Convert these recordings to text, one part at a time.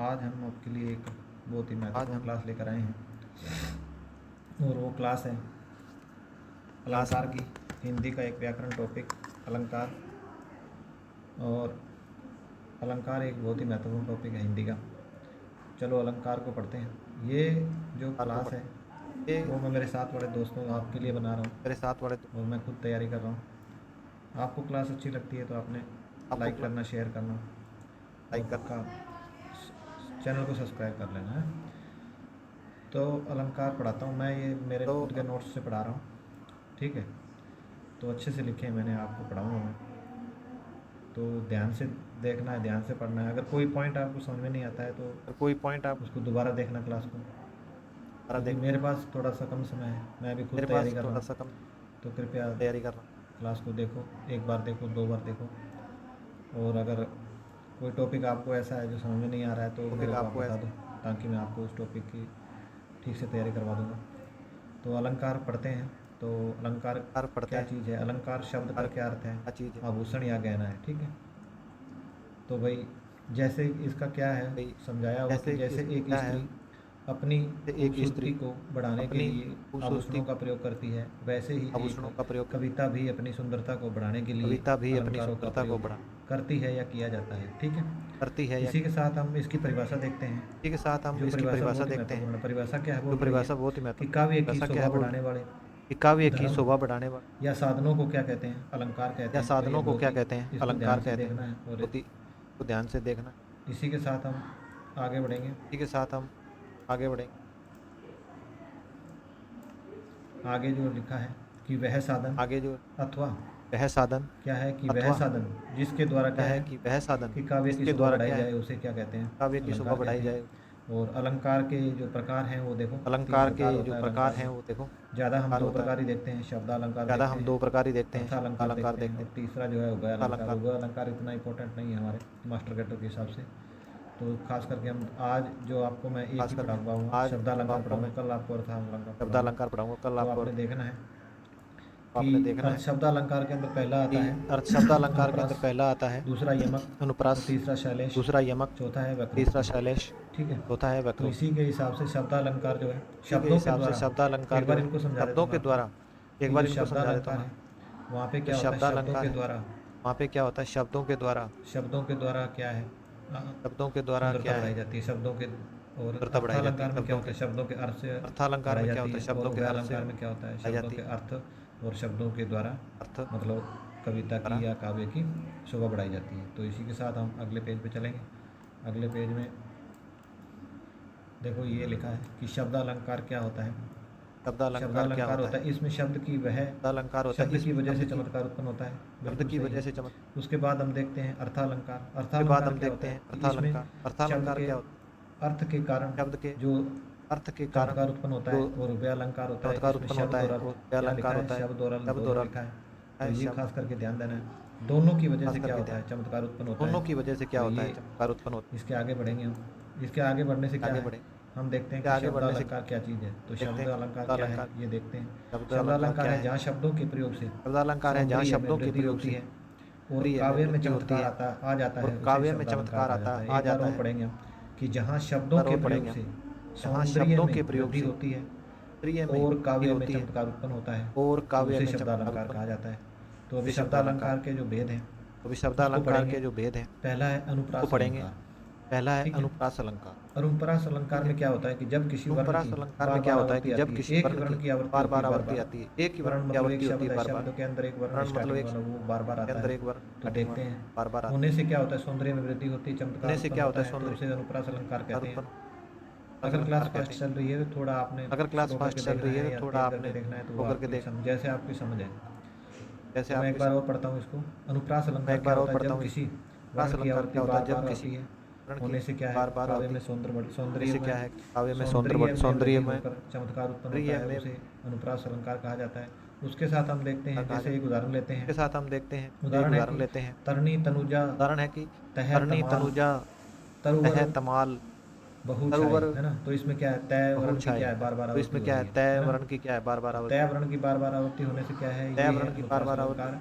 आज हम आपके लिए एक बहुत ही महत्वपूर्ण क्लास लेकर आए हैं और वो क्लास है अलंकार की। हिंदी का एक व्याकरण टॉपिक अलंकार। और अलंकार एक बहुत ही महत्वपूर्ण टॉपिक है हिंदी का। चलो अलंकार को पढ़ते हैं। ये जो क्लास है वो मैं मेरे साथ वाले दोस्तों आपके लिए बना रहा हूँ और मैं खुद तैयारी कर रहा हूँ। आपको क्लास अच्छी लगती है तो आपने लाइक करना, शेयर करना और पक्का चैनल को सब्सक्राइब कर लेना है। तो अलंकार पढ़ाता हूँ मैं, ये मेरे खुद के नोट्स से पढ़ा रहा हूँ, ठीक है। तो अच्छे से लिखे मैंने, आपको पढ़ाऊँगा मैं, तो ध्यान से देखना है, ध्यान से पढ़ना है। अगर कोई पॉइंट आपको समझ में नहीं आता है तो उसको दोबारा देखना क्लास को, क्योंकि मेरे पास थोड़ा सा कम समय है, मैं अभी खुद तैयारी कर रहा हूँ। तो कृपया क्लास को देखो, एक बार देखो, 2 बार देखो। और अगर कोई टॉपिक आपको ऐसा है जो समझ में नहीं आ रहा है तो मेरे को आप बता दो, ताकि मैं आपको उस टॉपिक की ठीक से तैयारी करवा दूँगा। तो अलंकार पढ़ते हैं। तो अलंकार क्या चीज़ है? अलंकार शब्द का क्या अर्थ है? आभूषण या गहना है, ठीक है। तो भाई जैसे इसका क्या है समझाया हुआ कि जैसे एक स्त्री अपनी खूबसूरती को बढ़ाने के लिए आभूषणों का प्रयोग करती है, वैसे ही एक कविता भी अपनी सुंदरता को बढ़ाने के लिए अलंकारों का प्रयोग करती है या किया जाता है, ठीक है। इसी के साथ हम इसकी परिभाषा देखते हैं। जो परिभाषा बहुत ही महत्वपूर्ण है। परिभाषा क्या है? बोल रही है कि काव्य की शोभा बढ़ाने वाले धर्म या साधनों को क्या कहते हैं? अलंकार कहते हैं। तो ये बहुत ही इसको ध्यान से देखना है और इसी के साथ हम आगे बढ़ेंगे। आगे जो लिखा है कि वह साधन अथवा क्या है कि वह साधन जिसके द्वारा क्या है कि काव्य की शोभा बढ़ाई जाए, उसे क्या कहते हैं? अलंकार कहते हैं। और अलंकार के जो प्रकार हैं वो देखो, 3 प्रकार होता है अलंकार में। ज़्यादा हम 2 प्रकार ही देखते हैं, शब्दालंकार देखते हैं, अर्थालंकार देखते हैं, और तीसरा जो है उभय अलंकार। उभय अलंकार इतना इंपॉर्टेंट नहीं है हमारे मास्टर कैटर के हिसाब से। तो खास करके हम आज जो आपको मैं एक ही पढ़ाऊँगा, शब्दालंकार पढ़ाऊँगा, कल आपको अर्थालंकार पढ़ाऊँगा। तो आपने देखना है कि अर्थ शब्दालंकार के अंदर पहला आता है दूसरा यमक और तीसरा शैलेश, चौथा है वक्र, ठीक है। तो इसी के हिसाब से शब्दालंकार जो है शब्दों के द्वारा, एक बार इनको समझा देता हूँ आपको कि जो शब्दालंकार है वहाँ पे क्या होता है? शब्दों के द्वारा क्या है? सुंदरता बढ़ाई जाती है शब्दों के। और अर्थालंकार में क्या होता है? शब्दों के अर्थ से बढ़ाई जाती है। और उभय अलंकार में क्या होता है? शब्दों के अर्थ और शब्दों के द्वारा मतलब कविता की या काव्य की शोभा बढ़ाई जाती है। तो इसी के साथ हम अगले पेज पे चलेंगे। अगले पेज में देखो ये लिखा है कि शब्दालंकार क्या होता है? शब्दालंकार होता है इसमें शब्द की वजह से चमत्कार उत्पन्न होता है। बिल्कुल सही है। उसके बाद हम देखते हैं अर्थालंकार। अर्थालंकार क्या होता है? कि इसमें शब्द के अर्थ के कारण जो चमत्कार उत्पन्न होता है। और उभय अलंकार होता है इसमें शब्द और अर्थ क्या लिखा है? शब्द और अर्थ दोनों लिखा है। तो ये खास करके ध्यान देना है, दोनों की वजह से क्या होता है? चमत्कार उत्पन्न होता है। तो ये इसके आगे बढ़ेंगे हम। इसके आगे बढ़ने से क्या है? हम देखते हैं कि शब्द अलंकार क्या चीज़ है। तो शब्द अलंकार क्या है ये देखते हैं। शब्द अलंकार है जहाँ शब्दों के प्रयोग से सौंदर्य में वृद्धि होती है और काव्य में चमत्कार आ जाता है, उसे शब्दालंकार कहा जाता है। एक बार और पढ़ेंगे हम कि जहाँ शब्दों के प्रयोग से सौंदर्य में वृद्धि होती है और काव्य में चमत्कार उत्पन्न होता है, तो उसे शब्दालंकार कहा जाता है। तो अभी शब्दालंकार के जो भेद हैं उसको पढ़ेंगे। पहला है अनुप्रास अलंकार, ठीक है। अनुप्रास अलंकार में क्या होता है कि जब किसी वर्ण की बार-बार आवृत्ति आती है, एक वर्ण की आवृत्ति होती है बार-बार। वर्ण मतलब एक शब्द है, शब्द के अंदर एक वर्ण स्टार्टिंग वाला वो बार-बार आता है। तो देखते हैं होने से क्या होता है? सौंदर्य में वृद्धि होती है, चमत्कार उत्पन्न होता है, तो उसे अनुप्रास अलंकार कहते हैं। अगर क्लास फास्ट चल रही है तो थोड़ा आपने स्लो करके देखना है या तेज करके देखना है, तो वो आपकी जैसे आपकी समझ है। तो मैं एक बार और पढ़ता हूँ इसको। अनुप्रास अलंकार क्या होता है? जब किसी वर्ण की आवृत्ति बार-बार आती है, होने से क्या है? काव्य में सौंदर्य में वृद्धि होकर चमत्कार उत्पन्न होता है, उसे अनुप्रास अलंकार कहा जाता है। उसके साथ हम देखते हैं, जैसे एक उदाहरण लेते हैं। उदाहरण है कि तरनी तनुजा तह तमाल तरुवर बहु छाई, है ना। तो इसमें क्या है? तय वर्ण की क्या है? बार-बार आवृत्ति हो रही है ना। तय वर्ण की बार-बार आवृत्ति होने से क्या है? ये अनुप्रास अलंकार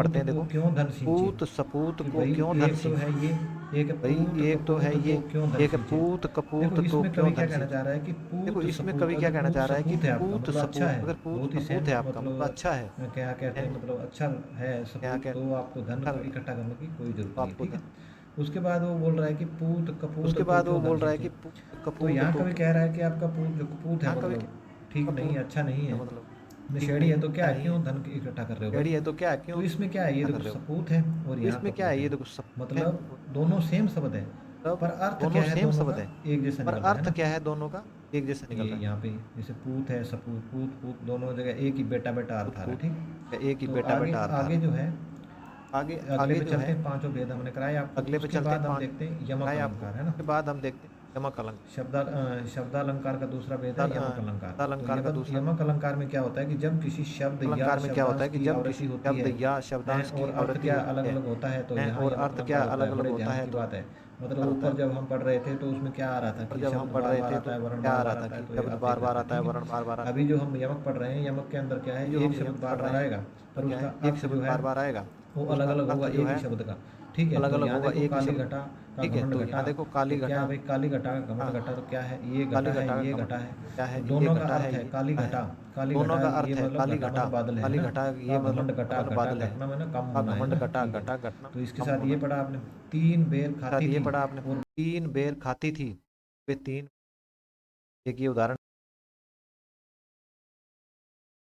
पढ़ते हैं, को देखो क्यों धन सिंचे, पूत सपूत कि को भाई क्यों धन एक तो सिंचे। है ये, एक है भाई पूत एक तो है कपूत ये, को क्यों धन एक है सिंचे। पूत देखो कपूत को इसमें क्यों कवि क्या धन कहना सिंचे। चाह रहा है कि देखो पूत इसमें सपूत, कवि क्या अगर कहना पूत चाह रहा है कि सपूत है आपका पूत मतलब अच्छा सपूत, है, अगर पूत बहुत ही सपूत सेम है आपका मतलब मतलब अच्छा है, क्या कहते हैं मतलब अच्छा है क्या सपूत, कहते तो आपको धन हैं, इकट्ठा करने की कोई जरूरत तो नहीं है, आपको ठीक है। धन। उसके बाद वो बोल रहा है कि पूत कपूत उसके को बाद वो क्यों धन बोल रहा है सिंचे। कि पूत तो कपूत यहाँ को कवि कह रहा है कि आपका पूत जो कपूत है यहाँ कवि मतलब ठीक नहीं कपूत है, अच्छा नहीं का है, मतलब ठीक नशेड़ी नहीं, है, तो क्या अच्छा है, नहीं है, क्यों धन इकट्ठा कर रहे हो भाई। टेढ़ी है तो क्या तो क्यों इसमें क्या है, ये क्या देखो कर रहे हो। सपूत है और तो यहाँ इसमें क्या कपूत है, है, ये देखो सब है, मतलब दोनों सेम शब्द है, तब पर अर्थ दोनों क्या है सेम दोनों शब्द का है, एक जैसा पर निकल रहा है अर्थ ना। क्या है दोनों का एक जैसा निकल ये रहा है। यहाँ पे जैसे पूत है सपूत, पूत पूत दोनों जगह एक ही बेटा बेटा पूत अर्थ आ रहा है, पूत ठीक। या एक ही तो बेटा आगे बेटा अर्थ आ आगे रहा जो है, है। आगे अगले आगे पे जो चलते है, हैं, पांचों भेद हमने कराए आपको, अगले पे उसके चलते हैं बाद हम पांच देखते हैं यमक आए आपको, अलंकार है ना। उसके बाद हम देखते हैं यमक अलंकार। शब्दालंकार का दूसरा भेद है यमक अलंकार। शब्दालंकार का दूसरा यमक अलंकार में क्या होता है कि जब किसी शब्द या अलंकार में क्या होता है कि शब्दांश की जब आवृत्ति किसी होती शब्द है या शब्दांश की और अर्थ आवृत्ति क्या होती अलग है अलग होता है, तो यहाँ और यमक अर्थ अलंकार क्या होता है। अलग अलग बड़े होता ध्यान है की तो बात है। मतलब ऊपर जब हम पढ़ रहे थे तो उसमें क्या आ रहा था कि जब हम शब्द पढ़ बार रहे बार थे आता तो है, वर्ण क्या बार आ बार रहा था आता है, कि तो ये शब्द आप बार देख बार लेते आता हैं, है, ठीक वर्ण बार बार है। आता अभी जो हम यमक पढ़ रहे हैं, यमक के अंदर क्या है, है। जो एक हम शब्द यमक बार पढ़ बार रहे हैं आएगा तो और क्या है, उसका एक अर्थ शब्द जो है बार बार आएगा, वो अलग उसका अलग होगा अर्थ जो एक ही है शब्द का। ठीक है, अलग तो अलग यहाँ होगा देखो एक ही काली शब्द। घटा का ठीक है, घमंड तो घटा, यहाँ देखो काली तो क्या घटा। है भाई, काली घटा का हाँ, घमंड घटा, तो क्या है, ये काली घटा है, घटा का ये घमंड घटा है। क्या है, तो ये दोनों का घटा अर्थ है, है ये काली घटा है। घटा। काली दोनों घटा का ये अर्थ है मतलब काली घटा घटा। मतलब बादल है काली ना। घटा का ये मतलब घमंड घटा, मतलब घटा बादल है। घटना में ना कम का होना है घमंड ना, घटा, ठीक है। घटा घटना तो इसके कम साथ ये होना। पढ़ा आपने, 3 बेर साथ खाती ये थी पढ़ा आपने, और 3 बेर खाती थी। वे 3, एक ये उदाहरण